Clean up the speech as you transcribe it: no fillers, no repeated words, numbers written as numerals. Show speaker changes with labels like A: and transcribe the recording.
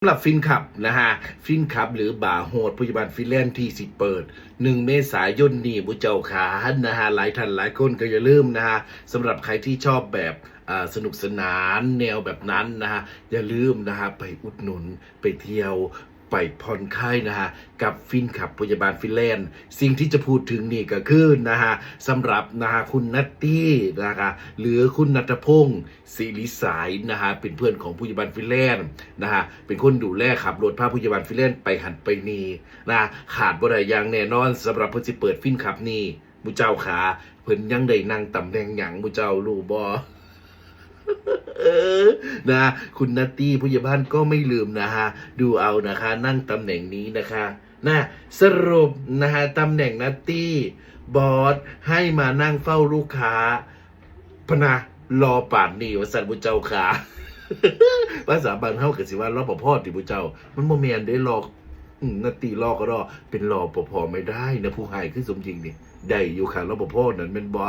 A: สำหรับฟินขับนะฮะฟินขับหรือบาร์โฮสพยาบาลฟินแลนด์ที่สิเปิด1 เมษายนนี้บุเจ้าขานะฮะหลายท่านหลายคนก็อย่าลืมนะฮะสำหรับใครที่ชอบแบบสนุกสนานแนวแบบนั้นนะฮะอย่าลืมนะฮะไปอุดหนุนไปเที่ยวไปผ่อนคลายนะฮะกับฟินขับพยาบาลฟินแลนด์สิ่งที่จะพูดถึงนี่ก็คือนะฮะสำหรับนะฮะคุณนัตตี้นะคะหรือคุณณัฐพงศ์ศิริสายนะฮะเป็นเพื่อนของพยาบาลฟินแลนด์นะฮะเป็นคนดูแลขับรถพาพยาบาลฟินแลนด์ไปหันไปนีนะขาดบ่ได้อย่างแน่นอนสำหรับเพิ่นสิเปิดฟินขับนี่มุเจ้าขาเพิ่นยังได้นั่งตำแหน่งหยังมุเจ้ารู้บ่เออนะคุณนัตตี้ผู้ใหญ่บ้านก็ไม่ลืมนะฮะดูเอานะคะนั่งตำแหน่งนี้นะคะนะสรุปนะฮะตำแหน่งนัตตี้บอสให้มานั่งเฝ้าลูกค้าพนะรอป่านนี้วสันบุเจ้าขาภาษาบางเฮาก็สิว่ารอปภติบุเจ้ามันบ่แม่นได้รอนัตตี้รอก็รอเป็นรอปภไม่ได้นะผู้ให้คือสมจริงนี่ได้อยู่ค่ะรอปภนั่นแม่นบ่